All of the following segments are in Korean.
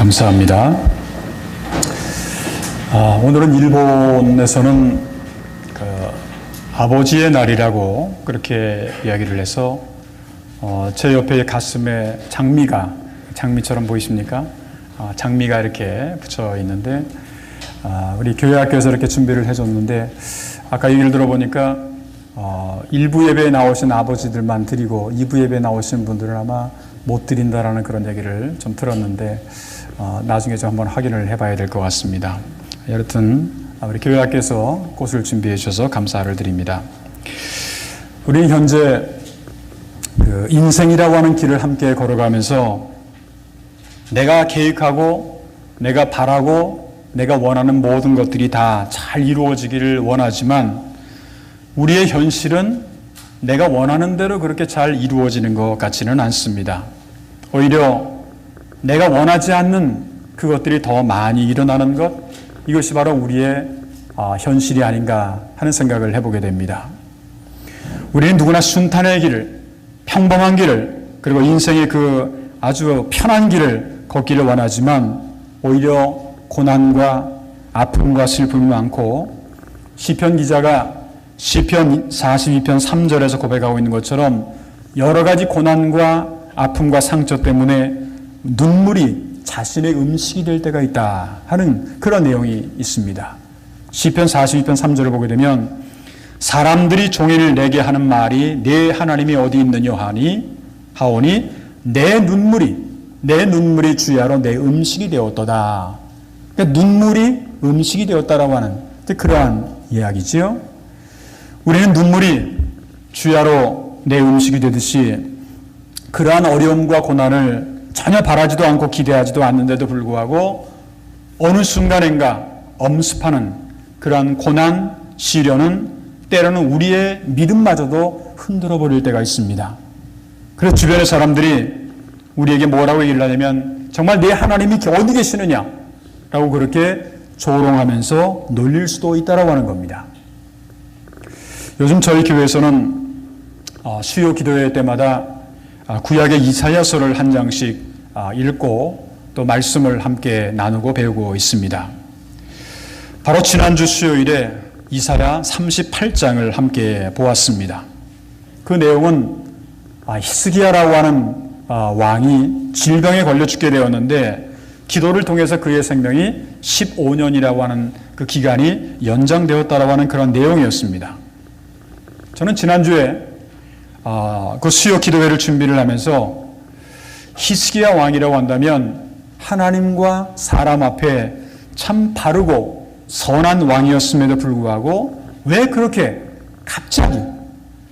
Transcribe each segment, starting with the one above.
감사합니다. 오늘은 일본에서는 아버지의 날이라고 그렇게 이야기를 해서 제 옆에 가슴에 장미처럼 보이십니까? 장미가 이렇게 붙여 있는데 우리 교회학교에서 이렇게 준비를 해줬는데 아까 얘기를 들어보니까 1부 예배에 나오신 아버지들만 드리고 2부 예배에 나오신 분들은 아마 못 드린다라는 그런 얘기를 좀 들었는데 나중에 좀 한번 확인을 해봐야 될 것 같습니다. 여튼 우리 교회학교에서 꽃을 준비해 주셔서 감사를 드립니다. 우리는 현재 인생이라고 하는 길을 함께 걸어가면서 내가 계획하고 내가 바라고 내가 원하는 모든 것들이 다 잘 이루어지기를 원하지만 우리의 현실은 내가 원하는 대로 그렇게 잘 이루어지는 것 같지는 않습니다. 오히려 내가 원하지 않는 그것들이 더 많이 일어나는 것, 이것이 바로 우리의 현실이 아닌가 하는 생각을 해보게 됩니다. 우리는 누구나 순탄의 길을, 평범한 길을, 그리고 인생의 그 아주 편한 길을 걷기를 원하지만 오히려 고난과 아픔과 슬픔이 많고 시편 기자가 시편 42편 3절에서 고백하고 있는 것처럼 여러 가지 고난과 아픔과 상처 때문에 눈물이 자신의 음식이 될 때가 있다 하는 그런 내용이 있습니다. 시편 42편 3절을 보게 되면 사람들이 종일 내게 하는 말이 내 하나님이 어디 있느냐 하오니 내 눈물이 주야로 내 음식이 되었도다. 그러니까 눈물이 음식이 되었다라고 하는 그러한 이야기지요. 우리는 눈물이 주야로 내 음식이 되듯이 그러한 어려움과 고난을 전혀 바라지도 않고 기대하지도 않는데도 불구하고 어느 순간인가 엄습하는 그러한 고난, 시련은 때로는 우리의 믿음마저도 흔들어 버릴 때가 있습니다. 그래서 주변의 사람들이 우리에게 뭐라고 얘기를 하냐면 정말 내 하나님이 어디 계시느냐 라고 그렇게 조롱하면서 놀릴 수도 있다라고 하는 겁니다. 요즘 저희 교회에서는 수요 기도회 때마다 구약의 이사야서를 한 장씩 읽고 또 말씀을 함께 나누고 배우고 있습니다. 바로 지난주 수요일에 이사야 38장을 함께 보았습니다. 그 내용은 히스기야라고 하는 왕이 질병에 걸려 죽게 되었는데 기도를 통해서 그의 생명이 15년이라고 하는 그 기간이 연장되었다라고 하는 그런 내용이었습니다. 저는 지난주에 그 수요 기도회를 준비를 하면서 히스기야 왕이라고 한다면 하나님과 사람 앞에 참 바르고 선한 왕이었음에도 불구하고 왜 그렇게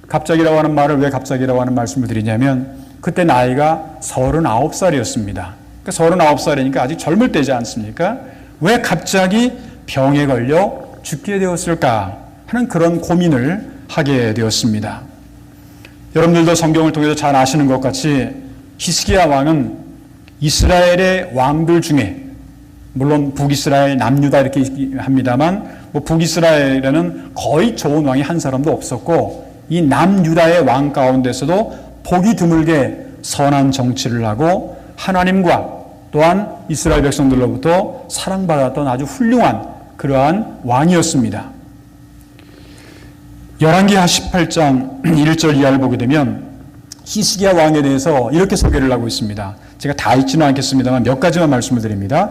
갑자기라고 하는 말을 왜 갑자기라고 하는 말씀을 드리냐면 그때 나이가 39살이었습니다. 그러니까 39살이니까 아직 젊을 때지 않습니까? 왜 갑자기 병에 걸려 죽게 되었을까 하는 그런 고민을 하게 되었습니다. 여러분들도 성경을 통해서 잘 아시는 것 같이 히스기야 왕은 이스라엘의 왕들 중에 물론 북이스라엘, 남유다 이렇게 합니다만 북이스라엘에는 거의 좋은 왕이 한 사람도 없었고 이 남유다의 왕 가운데서도 보기 드물게 선한 정치를 하고 하나님과 또한 이스라엘 백성들로부터 사랑받았던 아주 훌륭한 그러한 왕이었습니다. 열왕기하 18장 1절 이하를 보게 되면 히스기야 왕에 대해서 이렇게 소개를 하고 있습니다. 제가 다 읽지는 않겠습니다만 몇 가지만 말씀을 드립니다.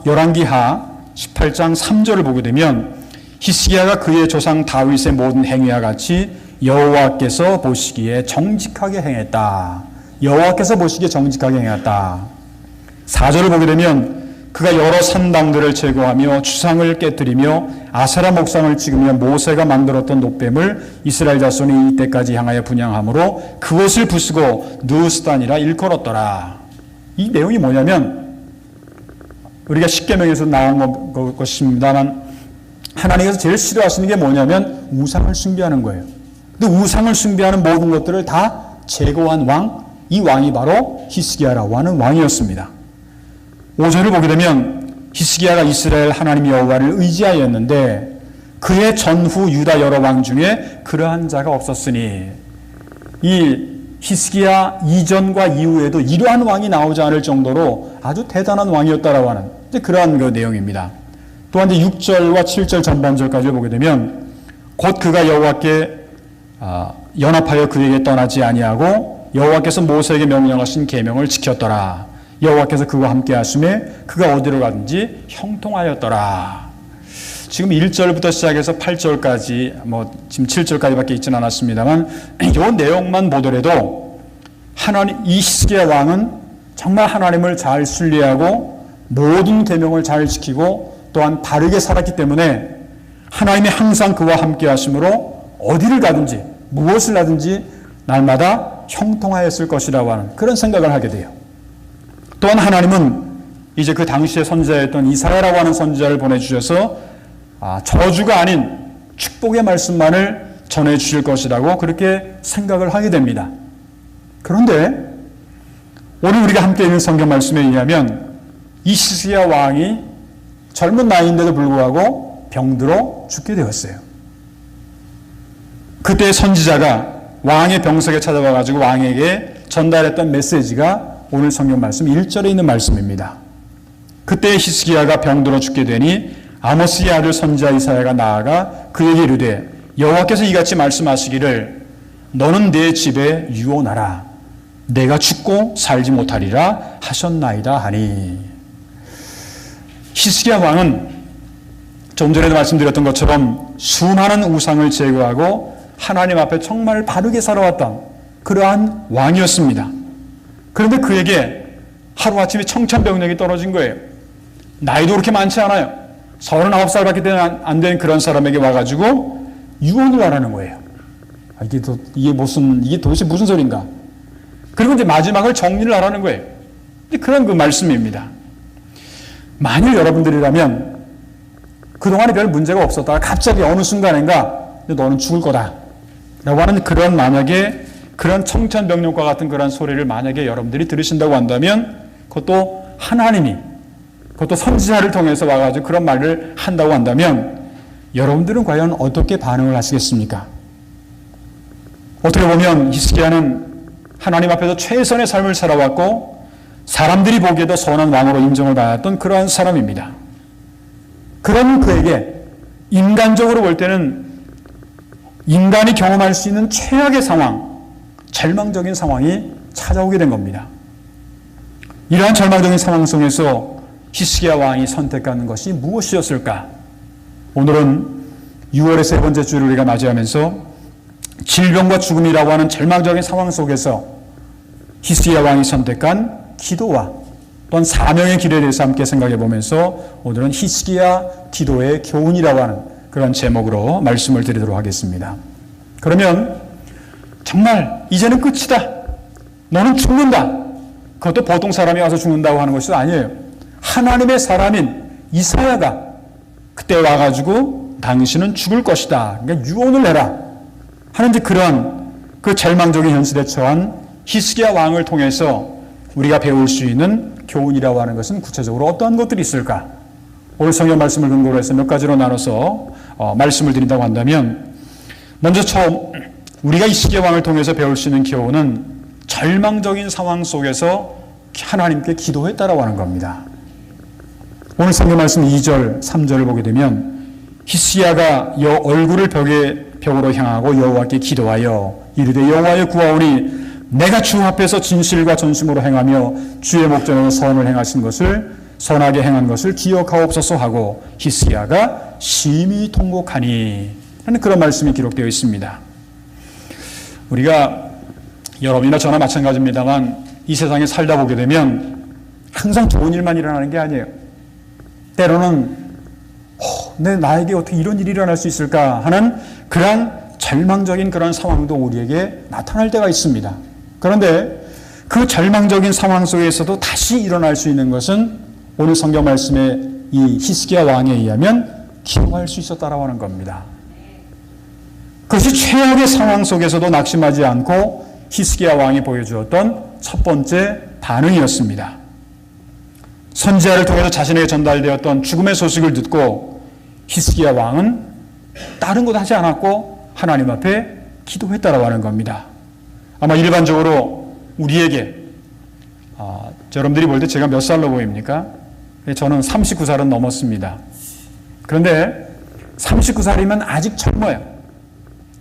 열왕기하 18장 3절을 보게 되면 히스기야가 그의 조상 다윗의 모든 행위와 같이 여호와께서 보시기에 정직하게 행했다. 여호와께서 보시기에 정직하게 행했다. 4절을 보게 되면 그가 여러 산당들을 제거하며 주상을 깨뜨리며 아세라 목상을 찍으며 모세가 만들었던 놋뱀을 이스라엘 자손이 이때까지 향하여 분향함으로 그것을 부수고 느스단이라 일컬었더라. 이 내용이 뭐냐면 우리가 십계명에서 나온 것입니다만 하나님께서 제일 싫어하시는 게 뭐냐면 우상을 숭배하는 거예요. 근데 우상을 숭배하는 모든 것들을 다 제거한 왕, 이 왕이 바로 히스기야라고 하는 왕이었습니다. 5절을 보게 되면 히스기야가 이스라엘 하나님 여호와를 의지하였는데 그의 전후 유다 여러 왕 중에 그러한 자가 없었으니 이 히스기야 이전과 이후에도 이러한 왕이 나오지 않을 정도로 아주 대단한 왕이었다라고 하는 이제 그러한 그 내용입니다. 또한 이제 6절과 7절 전반절까지 보게 되면 곧 그가 여호와께 연합하여 그에게 떠나지 아니하고 여호와께서 모세에게 명령하신 계명을 지켰더라. 여호와께서 그와 함께 하심에 그가 어디로 가든지 형통하였더라. 지금 1절부터 시작해서 8절까지 지금 7절까지밖에 있지는 않았습니다만 이 내용만 보더라도 이 히스기야 왕은 정말 하나님을 잘 신뢰하고 모든 계명을 잘 지키고 또한 바르게 살았기 때문에 하나님이 항상 그와 함께 하심으로 어디를 가든지 무엇을 하든지 날마다 형통하였을 것이라고 하는 그런 생각을 하게 돼요. 또한 하나님은 이제 그 당시에 선지자였던 이사야라고 하는 선지자를 보내주셔서 저주가 아닌 축복의 말씀만을 전해주실 것이라고 그렇게 생각을 하게 됩니다. 그런데 오늘 우리가 함께 있는 성경 말씀에 의하면 이 히스기야 왕이 젊은 나이인데도 불구하고 병들어 죽게 되었어요. 그때 선지자가 왕의 병석에 찾아와가지고 왕에게 전달했던 메시지가 오늘 성경 말씀 1절에 있는 말씀입니다. 그때 히스기야가 병들어 죽게 되니 아모스의 아들 선지자 이사야가 나아가 그에게 이르되 여호와께서 이같이 말씀하시기를 너는 내 집에 유언하라 내가 죽고 살지 못하리라 하셨나이다 하니. 히스기야 왕은 좀 전에도 말씀드렸던 것처럼 수많은 우상을 제거하고 하나님 앞에 정말 바르게 살아왔던 그러한 왕이었습니다. 그런데 그에게 하루아침에 청천벽력이 떨어진 거예요. 나이도 그렇게 많지 않아요. 39살밖에 안 된 그런 사람에게 와가지고 유언을 하라는 거예요. 이게 도대체 무슨 소린가? 그리고 이제 마지막을 정리를 하라는 거예요. 그런 그 말씀입니다. 만일 여러분들이라면 그동안에 별 문제가 없었다가 갑자기 어느 순간인가 너는 죽을 거다 라고 하는 그런 만약에 그런 청천벽력과 같은 그런 소리를 만약에 여러분들이 들으신다고 한다면 그것도 하나님이 그것도 선지자를 통해서 와가지고 그런 말을 한다고 한다면 여러분들은 과연 어떻게 반응을 하시겠습니까? 어떻게 보면 히스기야는 하나님 앞에서 최선의 삶을 살아왔고 사람들이 보기에도 선한 왕으로 인정을 받았던 그러한 사람입니다. 그런 그에게 인간적으로 볼 때는 인간이 경험할 수 있는 최악의 상황, 절망적인 상황이 찾아오게 된 겁니다. 이러한 절망적인 상황 속에서 히스기야 왕이 선택하는 것이 무엇이었을까? 오늘은 6월의 세 번째 주를 우리가 맞이하면서 질병과 죽음이라고 하는 절망적인 상황 속에서 히스기야 왕이 선택한 기도와 또한 사명의 길에 대해서 함께 생각해 보면서 오늘은 히스기야 기도의 교훈이라고 하는 그런 제목으로 말씀을 드리도록 하겠습니다. 그러면 정말 이제는 끝이다. 너는 죽는다. 그것도 보통 사람이 와서 죽는다고 하는 것이 아니에요. 하나님의 사람인 이사야가 그때 와가지고 당신은 죽을 것이다. 그러니까 유언을 해라. 하는 그런 그 절망적인 현실에 처한 히스기야 왕을 통해서 우리가 배울 수 있는 교훈이라고 하는 것은 구체적으로 어떠한 것들이 있을까? 오늘 성경 말씀을 근거로 해서 몇 가지로 나눠서 말씀을 드린다고 한다면 먼저 처음 우리가 히스기야 왕을 통해서 배울 수 있는 교훈은 절망적인 상황 속에서 하나님께 기도했다라고 하는 겁니다. 오늘 성경 말씀 2절, 3절을 보게 되면 히스기야가 얼굴을 벽으로 향하고 여호와께 기도하여 이르되 여호와여 구하오니 내가 주 앞에서 진실과 전심으로 행하며 주의 목전에서 선을 행하신 것을 선하게 행한 것을 기억하옵소서 하고 히스기야가 심히 통곡하니 하는 그런 말씀이 기록되어 있습니다. 우리가 여러분이나 저나 마찬가지입니다만 이 세상에 살다 보게 되면 항상 좋은 일만 일어나는 게 아니에요. 때로는 나에게 어떻게 이런 일이 일어날 수 있을까 하는 그런 절망적인 그런 상황도 우리에게 나타날 때가 있습니다. 그런데 그 절망적인 상황 속에서도 다시 일어날 수 있는 것은 오늘 성경 말씀에 이 히스기야 왕에 의하면 기도할 수 있었다라고 하는 겁니다. 그것이 최악의 상황 속에서도 낙심하지 않고 히스기야 왕이 보여주었던 첫 번째 반응이었습니다. 선지자를 통해서 자신에게 전달되었던 죽음의 소식을 듣고 히스기야 왕은 다른 것 하지 않았고 하나님 앞에 기도했다라고 하는 겁니다. 아마 일반적으로 우리에게 여러분들이 볼 때 제가 몇 살로 보입니까? 저는 39살은 넘었습니다. 그런데 39살이면 아직 젊어요.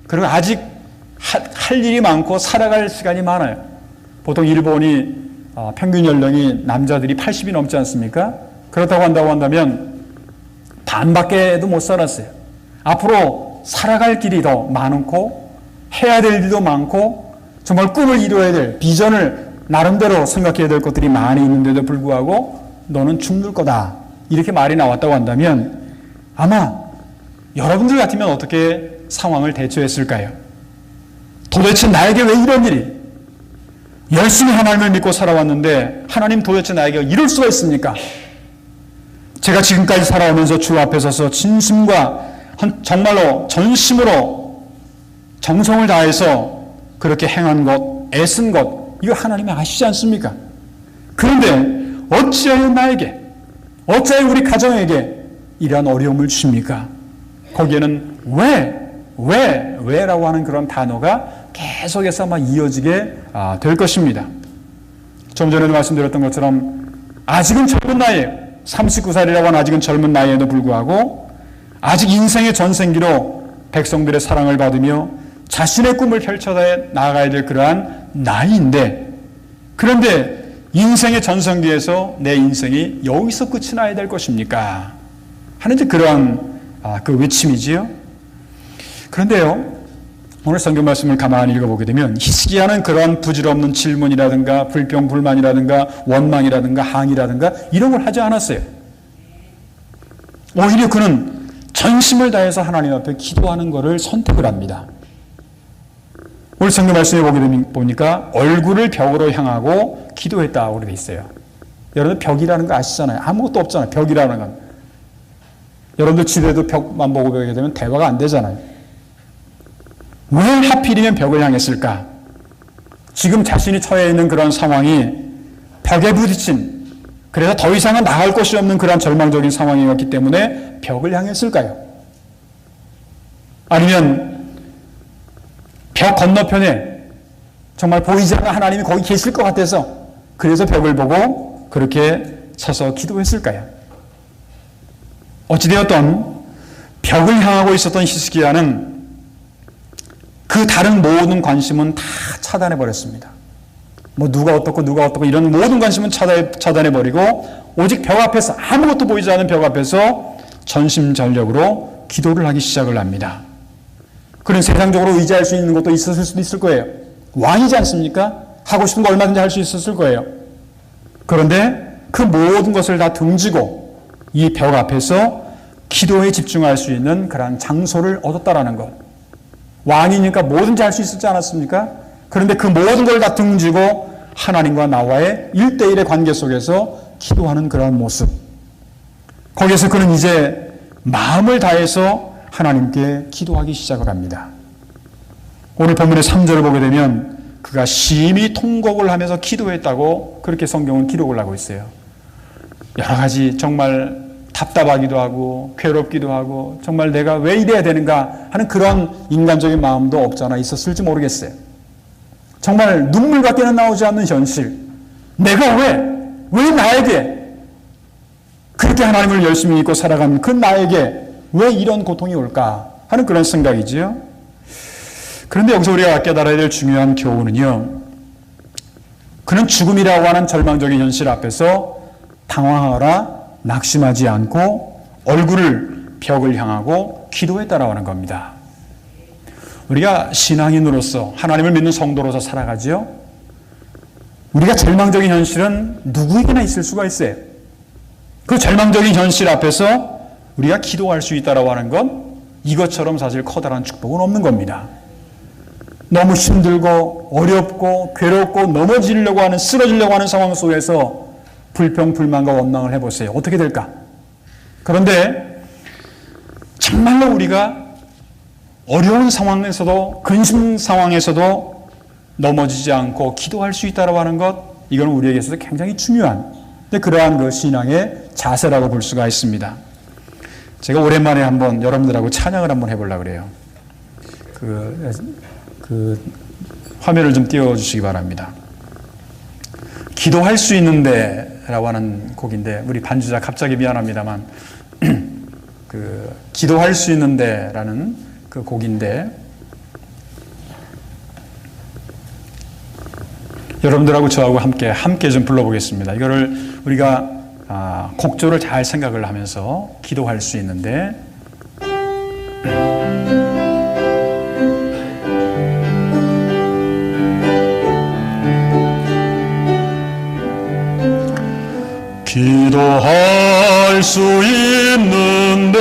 그리고 아직 할 일이 많고 살아갈 시간이 많아요. 보통 일본이 평균 연령이 남자들이 80이 넘지 않습니까? 그렇다고 한다면 반밖에도 못 살았어요. 앞으로 살아갈 길이 더 많고 해야 될 일도 많고 정말 꿈을 이루어야 될 비전을 나름대로 생각해야 될 것들이 많이 있는데도 불구하고 너는 죽을 거다. 이렇게 말이 나왔다고 한다면 아마 여러분들 같으면 어떻게 상황을 대처했을까요? 도대체 나에게 왜 이런 일이? 열심히 하나님을 믿고 살아왔는데 하나님 도대체 나에게 이럴 수가 있습니까? 제가 지금까지 살아오면서 주 앞에 서서 진심과 정말로 전심으로 정성을 다해서 그렇게 행한 것, 애쓴 것, 이거 하나님이 아시지 않습니까? 그런데 어찌하여 나에게, 어찌하여 우리 가정에게 이러한 어려움을 주십니까? 거기에는 왜라고 하는 그런 단어가 계속해서 아마 이어지게 될 것입니다. 좀 전에도 말씀드렸던 것처럼 아직은 젊은 나이에요. 39살이라고 하는 아직은 젊은 나이에도 불구하고 아직 인생의 전생기로 백성들의 사랑을 받으며 자신의 꿈을 펼쳐 나아가야 될 그러한 나이인데, 그런데 인생의 전성기에서 내 인생이 여기서 끝이 나야 될 것입니까? 하는 이제 그러한 그 외침이지요. 그런데요, 오늘 성경 말씀을 가만히 읽어보게 되면 히스기야는 그러한 부질없는 질문이라든가 불평 불만이라든가 원망이라든가 항의라든가 이런 걸 하지 않았어요. 오히려 그는 전심을 다해서 하나님 앞에 기도하는 것을 선택을 합니다. 오늘 성경 말씀에 보니까 얼굴을 벽으로 향하고 기도했다고 되어 있어요. 여러분 벽이라는 거 아시잖아요. 아무것도 없잖아요. 벽이라는 건. 여러분들 집에도 벽만 보고 배우게 되면 대화가 안 되잖아요. 왜 하필이면 벽을 향했을까? 지금 자신이 처해 있는 그런 상황이 벽에 부딪힌, 그래서 더 이상은 나갈 곳이 없는 그런 절망적인 상황이었기 때문에 벽을 향했을까요? 아니면 벽 건너편에 정말 보이지 않는 하나님이 거기 계실 것 같아서 그래서 벽을 보고 그렇게 서서 기도했을까요? 어찌되었던 벽을 향하고 있었던 히스기야는 그 다른 모든 관심은 다 차단해버렸습니다. 뭐 누가 어떻고 이런 모든 관심은 차단해버리고 오직 벽 앞에서, 아무것도 보이지 않는 벽 앞에서 전심전력으로 기도를 하기 시작을 합니다. 그런 세상적으로 의지할 수 있는 것도 있었을 수도 있을 거예요. 왕이지 않습니까? 하고 싶은 거 얼마든지 할 수 있었을 거예요. 그런데 그 모든 것을 다 등지고 이 벽 앞에서 기도에 집중할 수 있는 그런 장소를 얻었다라는 것. 왕이니까 뭐든지 할 수 있었지 않았습니까? 그런데 그 모든 걸 다 등지고 하나님과 나와의 1대1의 관계 속에서 기도하는 그런 모습. 거기에서 그는 이제 마음을 다해서 하나님께 기도하기 시작을 합니다. 오늘 본문의 3절을 보게 되면 그가 심히 통곡을 하면서 기도했다고 그렇게 성경은 기록을 하고 있어요. 여러 가지 정말 답답하기도 하고 괴롭기도 하고 정말 내가 왜 이래야 되는가 하는 그런 인간적인 마음도 없잖아 있었을지 모르겠어요. 정말 눈물밖에는 나오지 않는 현실. 내가 왜 나에게 그렇게 하나님을 열심히 믿고 살아가는 그 나에게 왜 이런 고통이 올까 하는 그런 생각이지요. 그런데 여기서 우리가 깨달아야 될 중요한 교훈은요, 그는 죽음이라고 하는 절망적인 현실 앞에서 당황하거나 낙심하지 않고 얼굴을 벽을 향하고 기도했다라고 하는 겁니다. 우리가 신앙인으로서 하나님을 믿는 성도로서 살아가지요. 우리가 절망적인 현실은 누구에게나 있을 수가 있어요. 그 절망적인 현실 앞에서 우리가 기도할 수 있다라고 하는 건 이것처럼 사실 커다란 축복은 없는 겁니다. 너무 힘들고 어렵고 괴롭고 넘어지려고 하는, 쓰러지려고 하는 상황 속에서 불평, 불만과 원망을 해보세요. 어떻게 될까? 그런데 정말로 우리가 어려운 상황에서도, 근심 상황에서도 넘어지지 않고 기도할 수 있다고 하는 것, 이건 우리에게 있어서 굉장히 중요한 그러한 그 신앙의 자세라고 볼 수가 있습니다. 제가 오랜만에 한번 여러분들하고 찬양을 한번 해보려고 그래요. 화면을 좀 띄워주시기 바랍니다. 기도할 수 있는데 라고 하는 곡인데, 우리 반주자 갑자기 미안합니다만 기도할 수 있는데 라는 그 곡인데, 여러분들하고 저하고 함께 좀 불러보겠습니다. 이거를 우리가 곡조를 잘 생각을 하면서 기도할 수 있는데, 기도할 수 있는데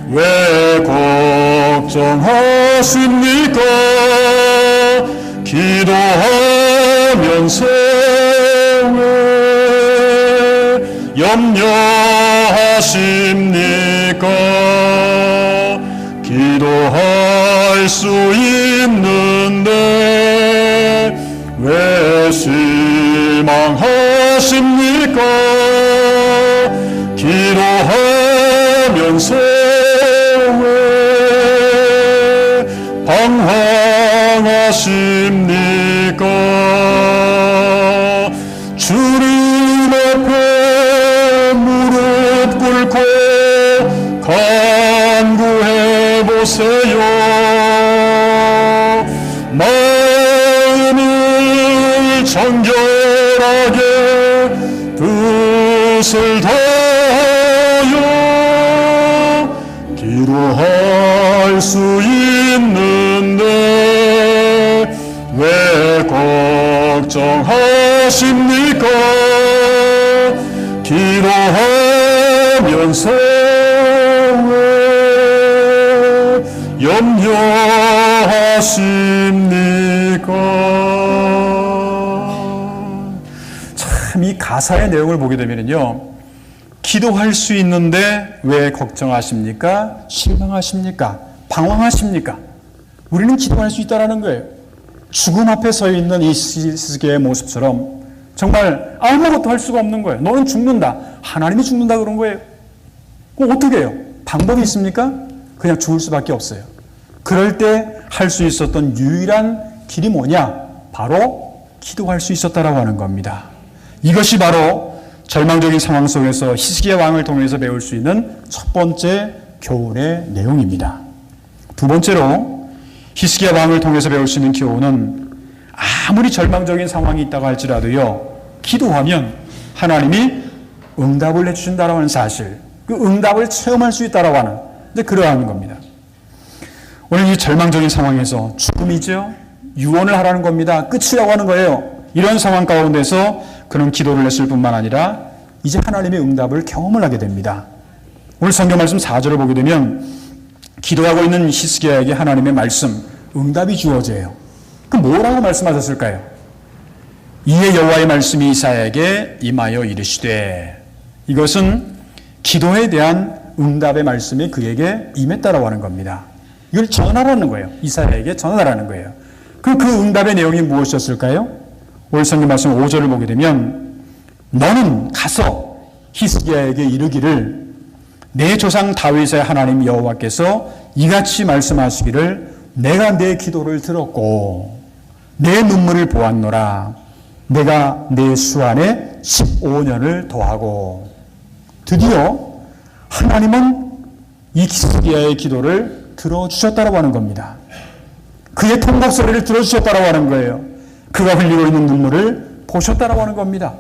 왜 걱정하십니까? 기도하면서 왜 염려하십니까? 기도할 수 있는데 왜 실망하십니까? 기도하면서 왜 방황하십니까? 주님 앞에 무릎 꿇고 간구해 보세요. 마음을 정결하게 뜻을 다하여 기도할 수 있는데 왜 걱정하십니까? 기도하면서 왜 염려하십니까? 참, 이 가사의 내용을 보게 되면요, 기도할 수 있는데 왜 걱정하십니까? 실망하십니까? 방황하십니까? 우리는 기도할 수 있다라는 거예요. 죽음 앞에 서 있는 이 히스기야의 모습처럼 정말 아무것도 할 수가 없는 거예요. 너는 죽는다. 하나님이 죽는다 그런 거예요. 그럼 어떻게 해요? 방법이 있습니까? 그냥 죽을 수밖에 없어요. 그럴 때 할 수 있었던 유일한 길이 뭐냐? 바로 기도할 수 있었다라고 하는 겁니다. 이것이 바로 절망적인 상황 속에서 히스기야 왕을 통해서 배울 수 있는 첫 번째 교훈의 내용입니다. 두 번째로 히스기야 왕을 통해서 배울 수 있는 교훈은, 아무리 절망적인 상황이 있다고 할지라도요, 기도하면 하나님이 응답을 해주신다라고 하는 사실, 그 응답을 체험할 수 있다라고 하는, 그러한 겁니다. 오늘 이 절망적인 상황에서 죽음이죠, 유언을 하라는 겁니다. 끝이라고 하는 거예요. 이런 상황 가운데서 그는 기도를 했을 뿐만 아니라 이제 하나님의 응답을 경험을 하게 됩니다. 오늘 성경 말씀 4절을 보게 되면 기도하고 있는 히스기야에게 하나님의 말씀, 응답이 주어져요. 그럼 뭐라고 말씀하셨을까요? 이에 여호와의 말씀이 이사야에게 임하여 이르시되, 이것은 기도에 대한 응답의 말씀이 그에게 임했다라고 하는 겁니다. 이걸 전하라는 거예요. 이사야에게 전하라는 거예요. 그 응답의 내용이 무엇이었을까요? 오늘 성경 말씀 5절을 보게 되면, 너는 가서 히스기야에게 이르기를, 내 조상 다윗의 하나님 여호와께서 이같이 말씀하시기를, 내가 내 기도를 들었고 내 눈물을 보았노라. 내가 내 수 안에 15년을 더하고. 드디어 하나님은 이 히스기야의 기도를 들어주셨다고 하는 겁니다. 그의 통곡 소리를 들어주셨다고 하는 거예요. 그가 흘리고 있는 눈물을 보셨다고 하는 겁니다.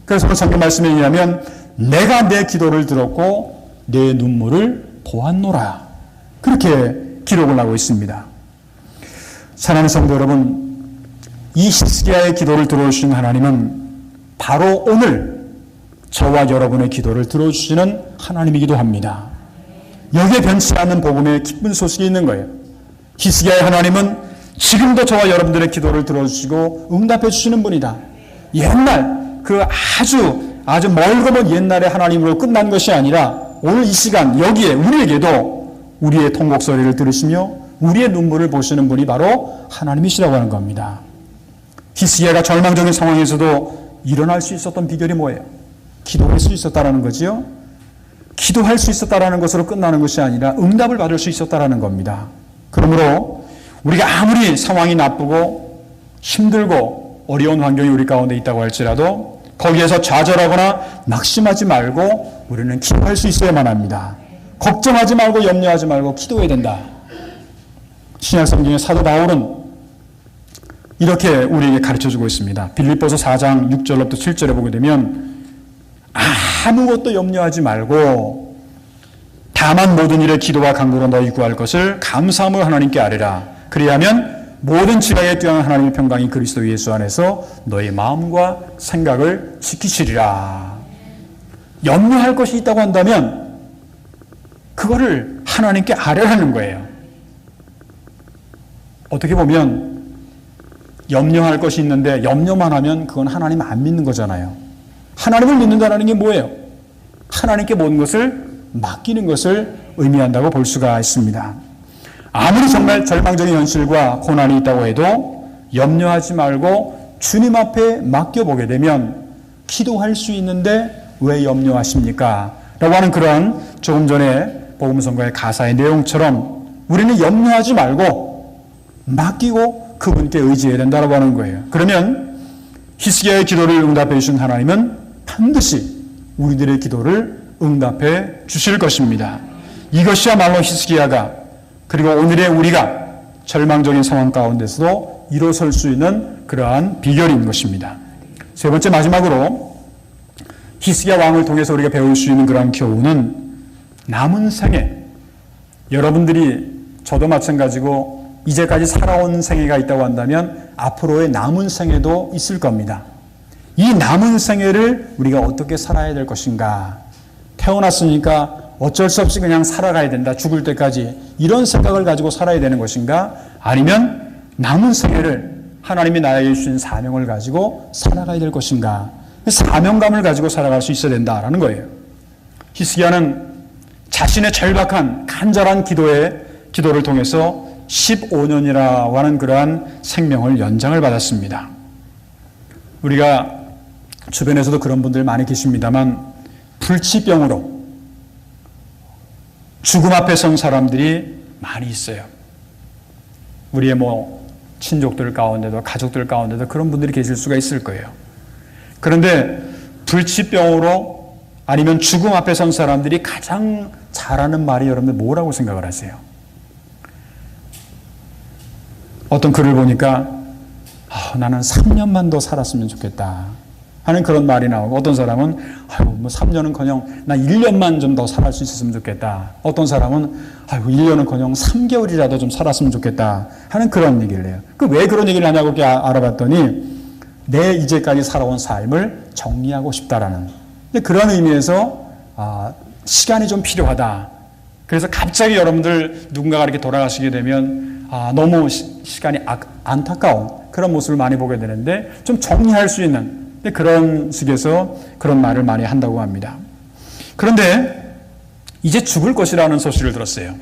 그래서 성경 말씀에 의하면 내가 내 기도를 들었고 내 눈물을 보았노라, 그렇게 기록을 하고 있습니다. 사랑하는 성도 여러분, 이 히스기야의 기도를 들어주신 하나님은 바로 오늘 저와 여러분의 기도를 들어주시는 하나님이기도 합니다. 여기에 변치 않는 복음의 기쁜 소식이 있는 거예요. 히스기야의 하나님은 지금도 저와 여러분들의 기도를 들어주시고 응답해 주시는 분이다. 옛날 아주 멀고 먼 옛날의 하나님으로 끝난 것이 아니라 오늘 이 시간 여기에 우리에게도 우리의 통곡 소리를 들으시며 우리의 눈물을 보시는 분이 바로 하나님이시라고 하는 겁니다. 히스기야가 절망적인 상황에서도 일어날 수 있었던 비결이 뭐예요? 기도할 수 있었다라는 거지요. 기도할 수 있었다라는 것으로 끝나는 것이 아니라 응답을 받을 수 있었다라는 겁니다. 그러므로 우리가 아무리 상황이 나쁘고 힘들고 어려운 환경이 우리 가운데 있다고 할지라도 거기에서 좌절하거나 낙심하지 말고 우리는 기도할 수 있어야만 합니다. 걱정하지 말고 염려하지 말고 기도해야 된다. 신약 성경의 사도 바울은 이렇게 우리에게 가르쳐주고 있습니다. 빌립보서 4장 6절부터 7절에 보게 되면 아무것도 염려하지 말고 다만 모든 일에 기도와 간구로 너희 구할 것을 감사함으로 하나님께 아뢰라. 그리하면 모든 지각에 뛰어난 하나님의 평강이 그리스도 예수 안에서 너희 마음과 생각을 지키시리라. 염려할 것이 있다고 한다면 그거를 하나님께 아뢰라는 거예요. 어떻게 보면 염려할 것이 있는데 염려만 하면 그건 하나님 안 믿는 거잖아요. 하나님을 믿는다는 게 뭐예요? 하나님께 모든 것을 맡기는 것을 의미한다고 볼 수가 있습니다. 아무리 정말 절망적인 현실과 고난이 있다고 해도 염려하지 말고 주님 앞에 맡겨보게 되면 기도할 수 있는데 왜 염려하십니까? 라고 하는 그런 조금 전에 복음성가의 가사의 내용처럼 우리는 염려하지 말고 맡기고 그분께 의지해야 된다고 하는 거예요. 그러면 히스기야의 기도를 응답해 주신 하나님은 반드시 우리들의 기도를 응답해 주실 것입니다. 이것이야말로 히스기야가 그리고 오늘의 우리가 절망적인 상황 가운데서도 일어설 수 있는 그러한 비결인 것입니다. 세 번째 마지막으로 히스기야 왕을 통해서 우리가 배울 수 있는 그러한 교훈은 남은 생에 여러분들이 저도 마찬가지고 이제까지 살아온 생애가 있다고 한다면 앞으로의 남은 생애도 있을 겁니다. 이 남은 생애를 우리가 어떻게 살아야 될 것인가? 태어났으니까 어쩔 수 없이 그냥 살아가야 된다. 죽을 때까지 이런 생각을 가지고 살아야 되는 것인가? 아니면 남은 생애를 하나님이 나에게 주신 사명을 가지고 살아가야 될 것인가? 사명감을 가지고 살아갈 수 있어야 된다라는 거예요. 히스기야는 자신의 절박한 간절한 기도를 통해서 15년이라고 하는 그러한 생명을 연장을 받았습니다. 우리가 주변에서도 그런 분들 많이 계십니다만 불치병으로 죽음 앞에 선 사람들이 많이 있어요. 우리의 친족들 가운데도 가족들 가운데도 그런 분들이 계실 수가 있을 거예요. 그런데 불치병으로 아니면 죽음 앞에 선 사람들이 가장 잘하는 말이 여러분들 뭐라고 생각을 하세요? 어떤 글을 보니까 나는 3년만 더 살았으면 좋겠다 하는 그런 말이 나오고, 어떤 사람은 3년은커녕 나 1년만 좀 더 살할 수 있었으면 좋겠다. 어떤 사람은 1년은커녕 3개월이라도 좀 살았으면 좋겠다 하는 그런 얘기를 해요. 왜 그런 얘기를 하냐고 이렇게 알아봤더니 내 이제까지 살아온 삶을 정리하고 싶다라는 그런 의미에서 시간이 좀 필요하다. 그래서 갑자기 여러분들 누군가가 이렇게 돌아가시게 되면 너무 시간이 안타까운 그런 모습을 많이 보게 되는데 좀 정리할 수 있는 그런 식에서 그런 말을 많이 한다고 합니다. 그런데 이제 죽을 것이라는 소식을 들었어요.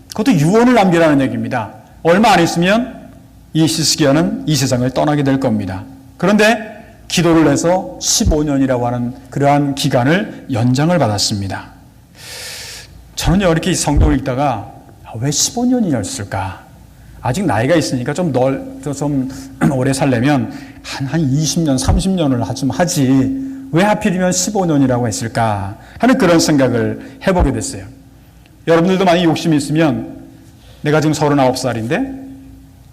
그것도 유언을 남기라는 얘기입니다. 얼마 안 있으면 이 히스기야는 이 세상을 떠나게 될 겁니다. 그런데 기도를 해서 15년이라고 하는 그러한 기간을 연장을 받았습니다. 저는요, 이렇게 성경을 읽다가 왜 15년이었을까? 아직 나이가 있으니까 좀 오래 살려면 한 20년, 30년을 좀 하지. 왜 하필이면 15년이라고 했을까? 하는 그런 생각을 해보게 됐어요. 여러분들도 많이 욕심이 있으면 내가 지금 39살인데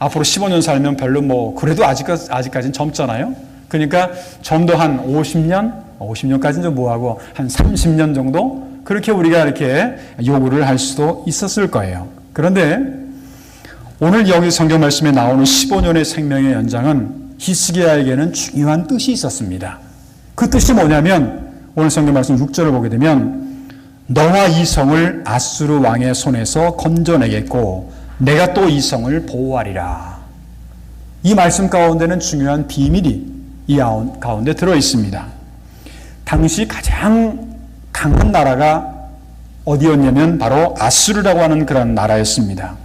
앞으로 15년 살면 별로 그래도 아직까지는 젊잖아요. 그러니까 좀 더 한 50년까지는 좀 뭐하고 한 30년 정도? 그렇게 우리가 이렇게 요구를 할 수도 있었을 거예요. 그런데 오늘 여기 성경 말씀에 나오는 15년의 생명의 연장은 히스기야에게는 중요한 뜻이 있었습니다. 그 뜻이 뭐냐면 오늘 성경 말씀 6절을 보게 되면 너와 이 성을 아수르 왕의 손에서 건져내겠고 내가 또 이 성을 보호하리라. 이 말씀 가운데는 중요한 비밀이 이 가운데 들어있습니다. 당시 가장 강한 나라가 어디였냐면 바로 아수르라고 하는 그런 나라였습니다.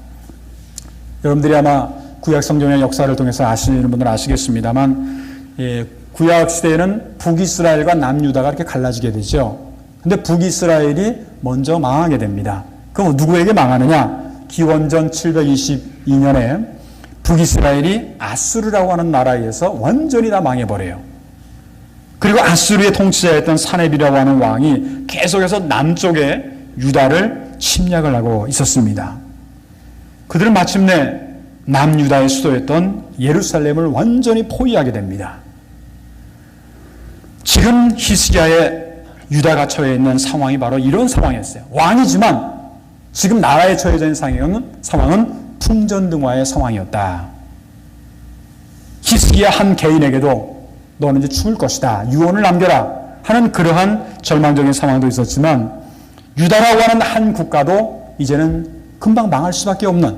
여러분들이 아마 구약 성경의 역사를 통해서 아시는 분들은 아시겠습니다만 구약 시대에는 북이스라엘과 남유다가 이렇게 갈라지게 되죠. 근데 북이스라엘이 먼저 망하게 됩니다. 그럼 누구에게 망하느냐? 기원전 722년에 북이스라엘이 아수르라고 하는 나라에 의해서 완전히 다 망해버려요. 그리고 아수르의 통치자였던 사렙이라고 하는 왕이 계속해서 남쪽에 유다를 침략을 하고 있었습니다. 그들은 마침내 남유다의 수도였던 예루살렘을 완전히 포위하게 됩니다. 지금 히스기야의 유다가 처해 있는 상황이 바로 이런 상황이었어요. 왕이지만 지금 나라에 처해져 있는 상황은 풍전등화의 상황이었다. 히스기야 한 개인에게도 너는 이제 죽을 것이다, 유언을 남겨라 하는 그러한 절망적인 상황도 있었지만, 유다라고 하는 한 국가도 이제는 금방 망할 수밖에 없는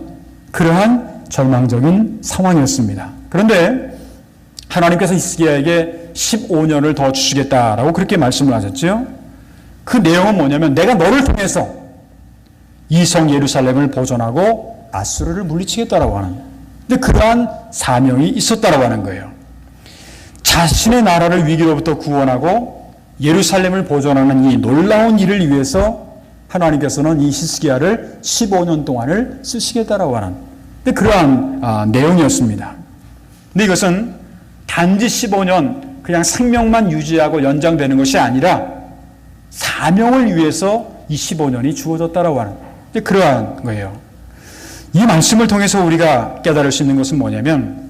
그러한 절망적인 상황이었습니다. 그런데 하나님께서 히스기야에게 15년을 더 주시겠다라고 그렇게 말씀을 하셨죠. 그 내용은 뭐냐면, 내가 너를 통해서 이 성 예루살렘을 보존하고 아수르를 물리치겠다라고 하는, 근데 그러한 사명이 있었다라고 하는 거예요. 자신의 나라를 위기로부터 구원하고 예루살렘을 보존하는 이 놀라운 일을 위해서 하나님께서는 이 히스기야를 15년 동안을 쓰시겠다라고 하는, 근데 그러한 내용이었습니다. 근데 이것은 단지 15년 그냥 생명만 유지하고 연장되는 것이 아니라 사명을 위해서 이 15년이 주어졌다라고 하는, 근데 그러한 거예요. 이 말씀을 통해서 우리가 깨달을 수 있는 것은 뭐냐면,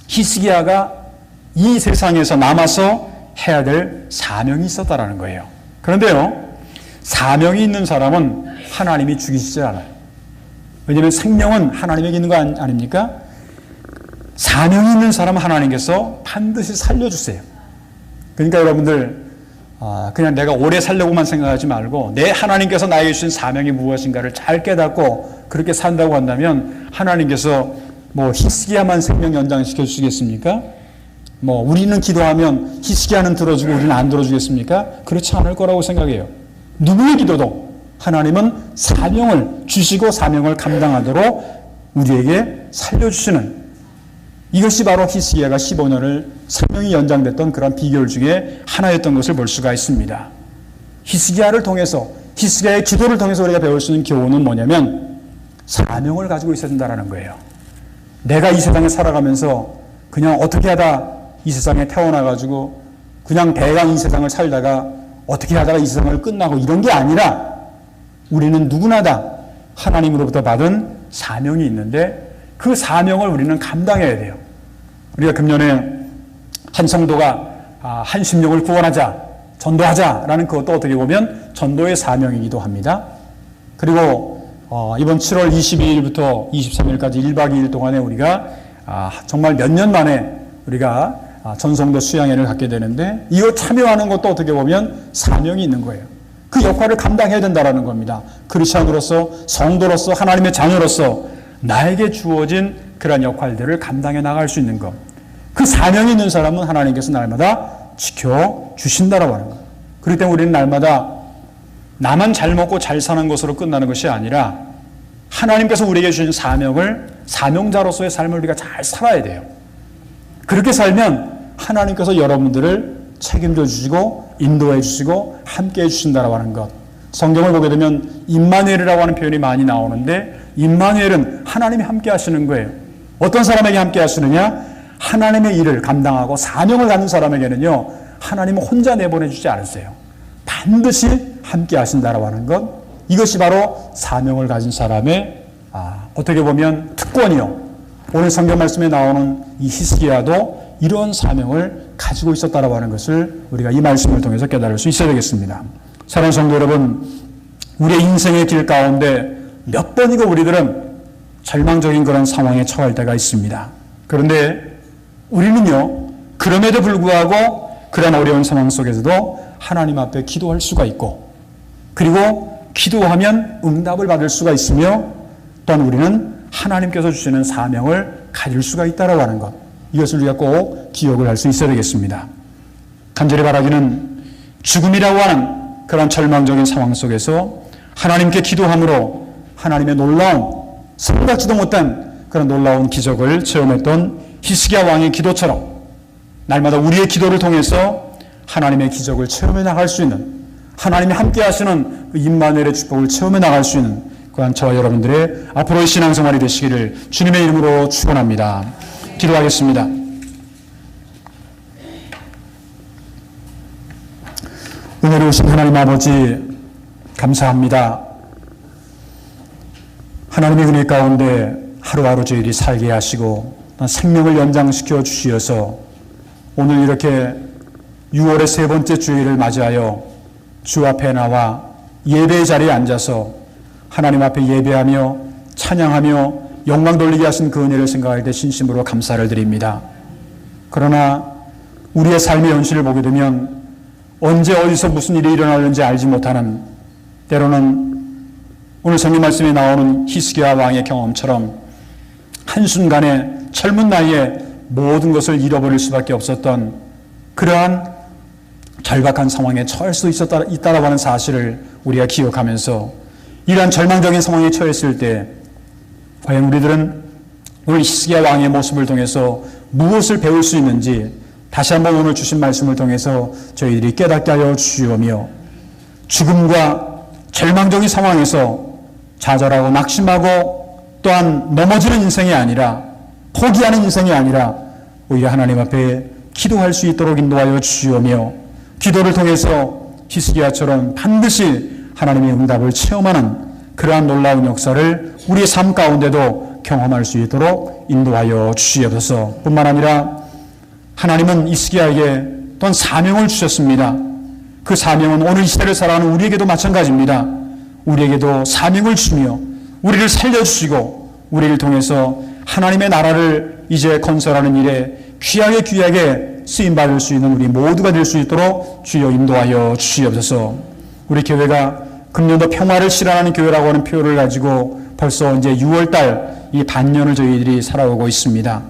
히스기야가 이 세상에서 남아서 해야 될 사명이 있었다라는 거예요. 그런데요, 사명이 있는 사람은 하나님이 죽이시지 않아요. 왜냐하면 생명은 하나님에게 있는 거 아닙니까? 사명이 있는 사람은 하나님께서 반드시 살려주세요. 그러니까 여러분들, 그냥 내가 오래 살려고만 생각하지 말고 내 하나님께서 나에게 주신 사명이 무엇인가를 잘 깨닫고 그렇게 산다고 한다면, 하나님께서 뭐 히스기야만 생명 연장시켜 주시겠습니까? 뭐 우리는 기도하면 히스기야는 들어주고 우리는 안 들어주겠습니까? 그렇지 않을 거라고 생각해요. 누구의 기도도 하나님은 사명을 주시고 사명을 감당하도록 우리에게 살려주시는, 이것이 바로 히스기야가 15년을 생명이 연장됐던 그런 비결 중에 하나였던 것을 볼 수가 있습니다. 히스기야를 통해서, 히스기야의 기도를 통해서 우리가 배울 수 있는 교훈은 뭐냐면, 사명을 가지고 있어야 된다는 거예요. 내가 이 세상에 살아가면서 그냥 어떻게 하다 이 세상에 태어나가지고 그냥 대강 이 세상을 살다가 어떻게 하다가 이 세상을 끝나고 이런 게 아니라, 우리는 누구나 다 하나님으로부터 받은 사명이 있는데 그 사명을 우리는 감당해야 돼요. 우리가 금년에 한 성도가 한 심령을 구원하자, 전도하자라는 그것도 어떻게 보면 전도의 사명이기도 합니다. 그리고 이번 7월 22일부터 23일까지 1박 2일 동안에 우리가 정말 몇 년 만에 우리가 전성도 수양회를 갖게 되는데, 이거 참여하는 것도 어떻게 보면 사명이 있는 거예요. 그 역할을 감당해야 된다는 겁니다. 크리스찬으로서, 성도로서, 하나님의 자녀로서 나에게 주어진 그런 역할들을 감당해 나갈 수 있는 것, 그 사명이 있는 사람은 하나님께서 날마다 지켜주신다라고 하는 거예요. 그렇기 때문에 우리는 날마다 나만 잘 먹고 잘 사는 것으로 끝나는 것이 아니라 하나님께서 우리에게 주신 사명을, 사명자로서의 삶을 우리가 잘 살아야 돼요. 그렇게 살면 하나님께서 여러분들을 책임져 주시고 인도해 주시고 함께 해 주신다라고 하는 것. 성경을 보게 되면 임마누엘이라고 하는 표현이 많이 나오는데, 임마누엘은 하나님이 함께 하시는 거예요. 어떤 사람에게 함께 하시느냐? 하나님의 일을 감당하고 사명을 갖는 사람에게는요, 하나님은 혼자 내보내 주지 않으세요. 반드시 함께 하신다라고 하는 것. 이것이 바로 사명을 가진 사람의 어떻게 보면 특권이요. 오늘 성경 말씀에 나오는 이 히스기야도 이런 사명을 가지고 있었다라고 하는 것을 우리가 이 말씀을 통해서 깨달을 수 있어야 되겠습니다. 사랑하는 성도 여러분, 우리의 인생의 길 가운데 몇 번이고 우리들은 절망적인 그런 상황에 처할 때가 있습니다. 그런데 우리는요, 그럼에도 불구하고 그런 어려운 상황 속에서도 하나님 앞에 기도할 수가 있고, 그리고 기도하면 응답을 받을 수가 있으며, 또한 우리는 하나님께서 주시는 사명을 가질 수가 있다라고 하는 것, 이것을 우리가 꼭 기억을 할 수 있어야 되겠습니다. 간절히 바라기는 죽음이라고 하는 그런 절망적인 상황 속에서 하나님께 기도함으로 하나님의 놀라운, 생각지도 못한 그런 놀라운 기적을 체험했던 히스기야 왕의 기도처럼 날마다 우리의 기도를 통해서 하나님의 기적을 체험해 나갈 수 있는, 하나님이 함께 하시는 그 임마누엘의 축복을 체험해 나갈 수 있는 또한 저와 여러분들의 앞으로의 신앙생활이 되시기를 주님의 이름으로 축원합니다. 기도하겠습니다. 은혜로우신 하나님 아버지 감사합니다. 하나님의 은혜 가운데 하루하루 저희들이 살게 하시고 생명을 연장시켜 주시어서 오늘 이렇게 6월의 세 번째 주일을 맞이하여 주 앞에 나와 예배의 자리에 앉아서 하나님 앞에 예배하며 찬양하며 영광 돌리게 하신 그 은혜를 생각할 때 진심으로 감사를 드립니다. 그러나 우리의 삶의 현실을 보게 되면 언제 어디서 무슨 일이 일어나는지 알지 못하는, 때로는 오늘 성경 말씀에 나오는 히스기야 왕의 경험처럼 한순간에 젊은 나이에 모든 것을 잃어버릴 수밖에 없었던 그러한 절박한 상황에 처할 수 있다라고 하는 사실을 우리가 기억하면서 이러한 절망적인 상황에 처했을 때 과연 우리들은 오늘 히스기야 왕의 모습을 통해서 무엇을 배울 수 있는지 다시 한번 오늘 주신 말씀을 통해서 저희들이 깨닫게 하여 주시오며, 죽음과 절망적인 상황에서 좌절하고 낙심하고 또한 넘어지는 인생이 아니라, 포기하는 인생이 아니라 오히려 하나님 앞에 기도할 수 있도록 인도하여 주시오며, 기도를 통해서 히스기야처럼 반드시 하나님의 응답을 체험하는 그러한 놀라운 역사를 우리의 삶 가운데도 경험할 수 있도록 인도하여 주시옵소서. 뿐만 아니라 하나님은 히스기야에게 또한 사명을 주셨습니다. 그 사명은 오늘 이 시대를 살아가는 우리에게도 마찬가지입니다. 우리에게도 사명을 주시며 우리를 살려주시고 우리를 통해서 하나님의 나라를 이제 건설하는 일에 귀하게 쓰임받을 수 있는 우리 모두가 될 수 있도록 주여 인도하여 주시옵소서. 우리 교회가 금년도 평화를 실현하는 교회라고 하는 표를 가지고 벌써 이제 6월달 이 반년을 저희들이 살아오고 있습니다.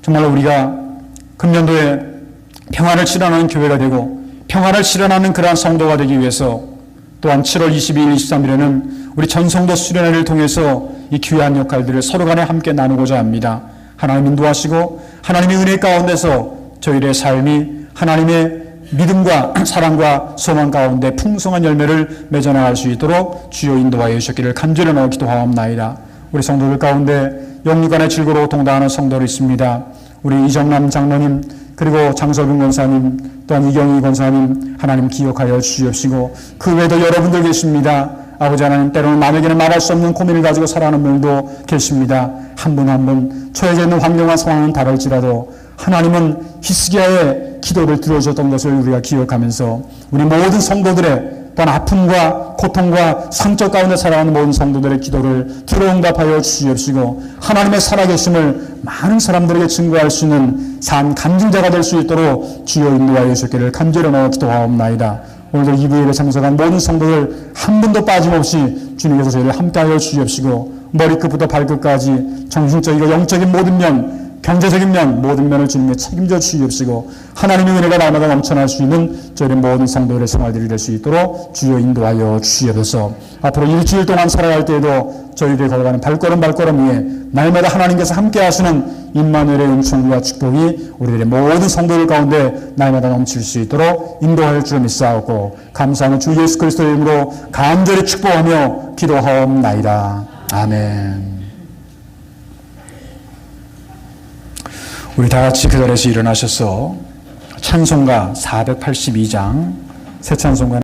정말로 우리가 금년도에 평화를 실현하는 교회가 되고 평화를 실현하는 그러한 성도가 되기 위해서 또한 7월 22일, 23일에는 우리 전성도 수련회를 통해서 이 귀한 역할들을 서로 간에 함께 나누고자 합니다. 하나님 인도하시고 하나님의 은혜 가운데서 저희들의 삶이 하나님의 믿음과 사랑과 소망 가운데 풍성한 열매를 맺어나갈 수 있도록 주여 인도하여 주셨기를 간절히 넣어 기도하옵나이다. 우리 성도들 가운데 영육간에 즐거로 동당하는 성도를 있습니다. 우리 이정남 장로님, 그리고 장서균 권사님, 또한 이경희 권사님 하나님 기억하여 주시옵시고, 그 외에도 여러분들 계십니다. 아버지 하나님, 때로는 남에게는 말할 수 없는 고민을 가지고 살아가는 분들도 계십니다. 한 분 한 분 처해져 있는 환경과 상황은 다를지라도 하나님은 히스기야의 기도를 들어주셨던 것을 우리가 기억하면서 우리 모든 성도들의 또한 아픔과 고통과 상처 가운데 살아가는 모든 성도들의 기도를 들어응답하여 주시옵시고, 하나님의 살아계심을 많은 사람들에게 증거할 수 있는 산 간증자가 될 수 있도록 주여 인도하여 주시기를 간절히 넣어 기도하옵나이다. 오늘도 2부에 참석한 모든 성도들 한 분도 빠짐없이 주님께서 저희를 함께하여 주시옵시고, 머리끝부터 발끝까지 정신적이고 영적인 모든 면, 경제적인 면, 모든 면을 주님의 책임져 주시옵시고, 하나님의 은혜가 날마다 넘쳐날 수 있는 저희 모든 성도들의 생활들이 될 수 있도록 주여 인도하여 주시옵소서. 앞으로 일주일 동안 살아갈 때에도 저희들이 걸어가는 발걸음 위에 날마다 하나님께서 함께 하시는 임마누엘의 은총과 축복이 우리들의 모든 성도들 가운데 날마다 넘칠 수 있도록 인도하여 주여 믿사옵고, 감사하는 주 예수 그리스도의 이름으로 간절히 축복하며 기도하옵나이다. 아멘. 우리 다 같이 그 자리에서 일어나셔서 찬송가 482장 새 찬송가